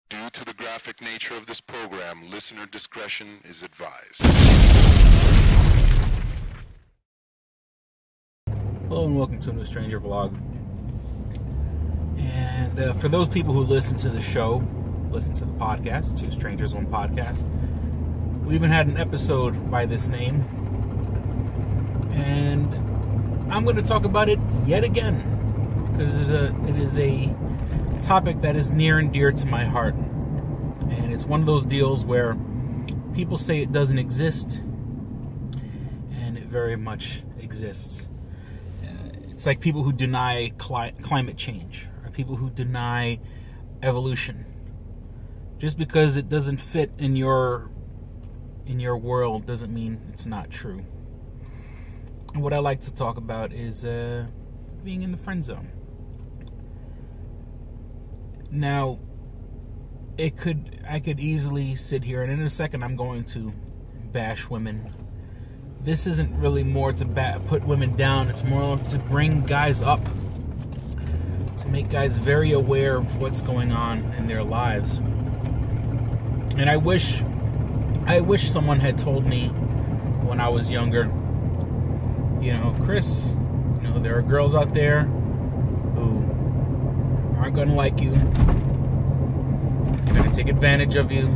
Due to the graphic nature of this program, listener discretion is advised. Hello and welcome to a new Stranger Vlog. And for those people who listen to the show, listen to the podcast, Two Strangers, One Podcast, we even had an episode by this name. And I'm going to talk about it yet again, because it is a topic that is near and dear to my heart. And it's one of those deals where people say it doesn't exist, and it very much exists. It's like people who deny climate change, or people who deny evolution. Just because it doesn't fit in your world doesn't mean it's not true. And what I like to talk about is being in the friend zone. Now, I could easily sit here, and in a second I'm going to bash women. This isn't really more to put women down. It's more to bring guys up, to make guys very aware of what's going on in their lives. And I wish someone had told me when I was younger, Chris, there are girls out there who aren't going to like you. They're going to take advantage of you.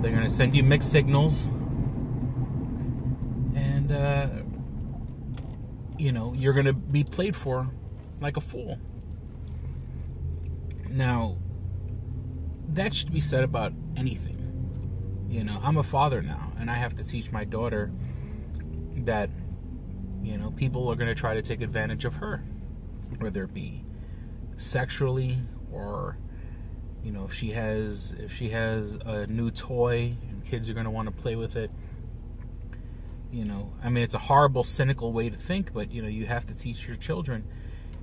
They're going to send you mixed signals. And, you're going to be played for like a fool. Now, that should be said about anything. I'm a father now, and I have to teach my daughter that, people are going to try to take advantage of her, whether it be sexually or, if she has a new toy and kids are going to want to play with it. It's a horrible, cynical way to think, but, you have to teach your children,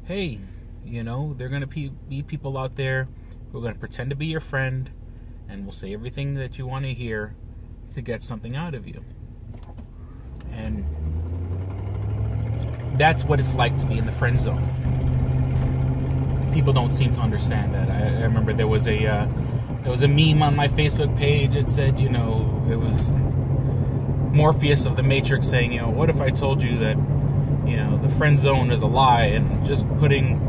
hey, there are going to be people out there who are going to pretend to be your friend and will say everything that you want to hear to get something out of you. And that's what it's like to be in the friend zone. People don't seem to understand that. I remember there was a meme on my Facebook page. It said, it was Morpheus of the Matrix saying, what if I told you that, the friend zone is a lie, and just putting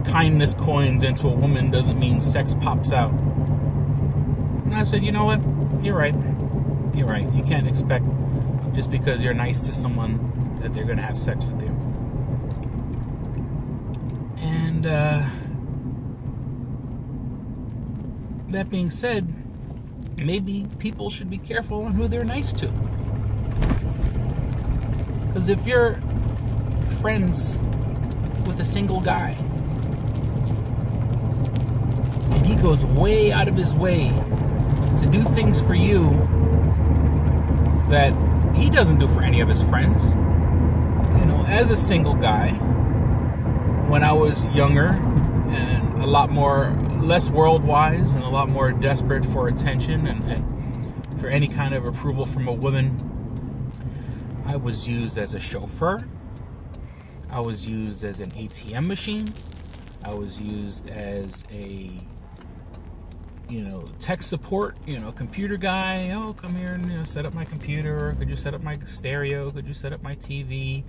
kindness coins into a woman doesn't mean sex pops out. And I said, you know what? You're right. You're right. You can't expect, just because you're nice to someone, that they're going to have sex with you. And that being said, maybe people should be careful on who they're nice to. Because if you're friends with a single guy, and he goes way out of his way to do things for you that he doesn't do for any of his friends. As a single guy, when I was younger and less world-wise and a lot more desperate for attention and for any kind of approval from a woman, I was used as a chauffeur. I was used as an ATM machine. I was used as a tech support, computer guy. Oh, come here and set up my computer. Could you set up my stereo? Could you set up my TV?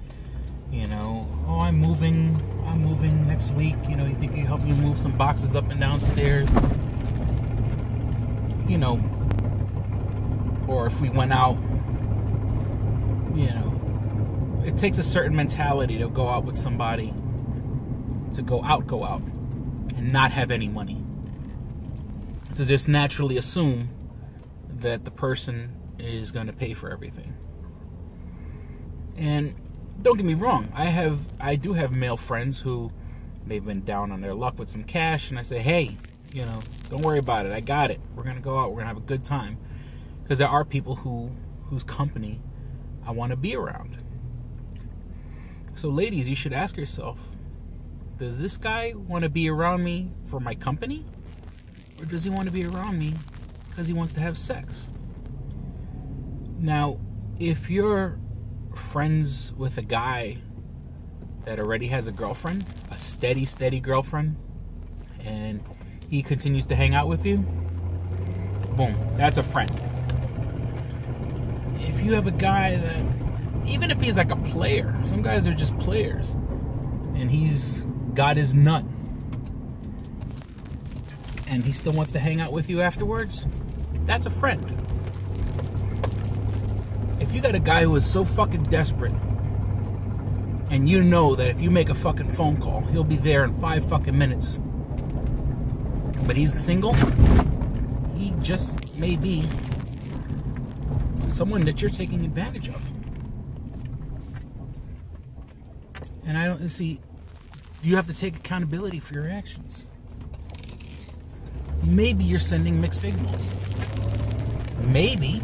Oh, I'm moving next week. You think you can help me move some boxes up and downstairs? Or if we went out, it takes a certain mentality to go out with somebody, to go out, and not have any money. To just naturally assume that the person is going to pay for everything. And don't get me wrong, I do have male friends who they've been down on their luck with some cash, and I say, hey, don't worry about it. I got it. We're going to go out. We're going to have a good time. Because there are people whose company I want to be around. So ladies, you should ask yourself, does this guy want to be around me for my company? Or does he want to be around me because he wants to have sex? Now, if you're friends with a guy that already has a girlfriend, a steady girlfriend, and he continues to hang out with you, boom, that's a friend. If you have a guy that, even if he's like a player, some guys are just players, and he's got his nut, and he still wants to hang out with you afterwards, that's a friend. If you got a guy who is so fucking desperate, and you know that if you make a fucking phone call, he'll be there in 5 fucking minutes, but he's single, he just may be someone that you're taking advantage of. And I don't see, you have to take accountability for your actions. Maybe you're sending mixed signals. Maybe.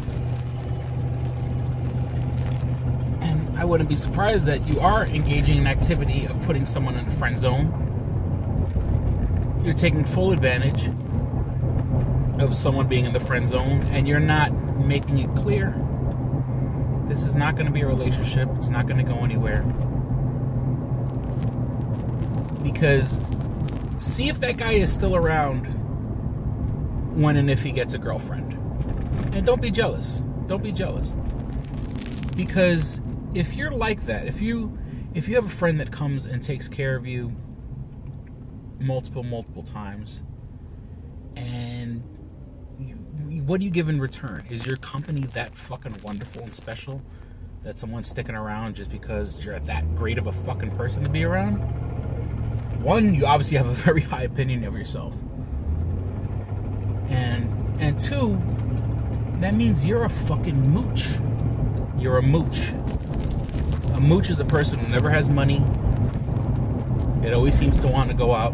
And I wouldn't be surprised that you are engaging in activity of putting someone in the friend zone. You're taking full advantage of someone being in the friend zone, and you're not making it clear. This is not going to be a relationship. It's not going to go anywhere. Because see if that guy is still around when and if he gets a girlfriend. And don't be jealous. Don't be jealous. Because if you're like that, if you have a friend that comes and takes care of you multiple times, and what do you give in return? Is your company that fucking wonderful and special that someone's sticking around just because you're that great of a fucking person to be around? One, you obviously have a very high opinion of yourself. And two, that means you're a fucking mooch. You're a mooch. A mooch is a person who never has money. It always seems to want to go out.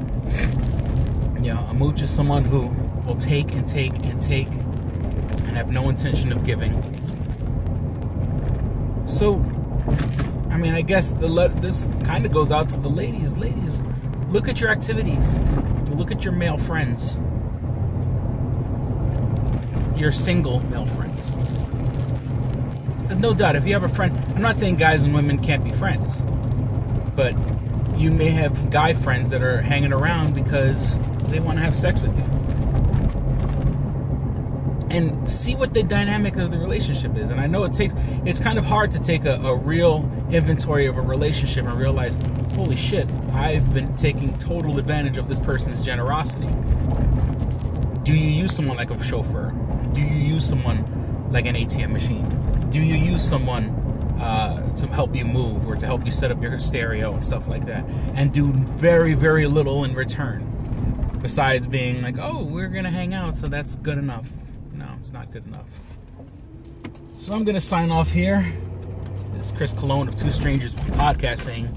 You know, a mooch is someone who will take and take and take and have no intention of giving. So, I mean, I guess this kind of goes out to the ladies. Ladies, look at your activities. Look at your male friends. Your single male friends. There's no doubt, if you have a friend, I'm not saying guys and women can't be friends, but you may have guy friends that are hanging around because they want to have sex with you. And see what the dynamic of the relationship is. And I know it's kind of hard to take a real inventory of a relationship and realize, holy shit, I've been taking total advantage of this person's generosity. Do you use someone like a chauffeur? Do you use someone like an ATM machine? Do you use someone to help you move or to help you set up your stereo and stuff like that, and do very, very little in return besides being like, oh, we're going to hang out, so that's good enough? No, it's not good enough. So I'm going to sign off here. This is Chris Cologne of Two Strangers Podcasting.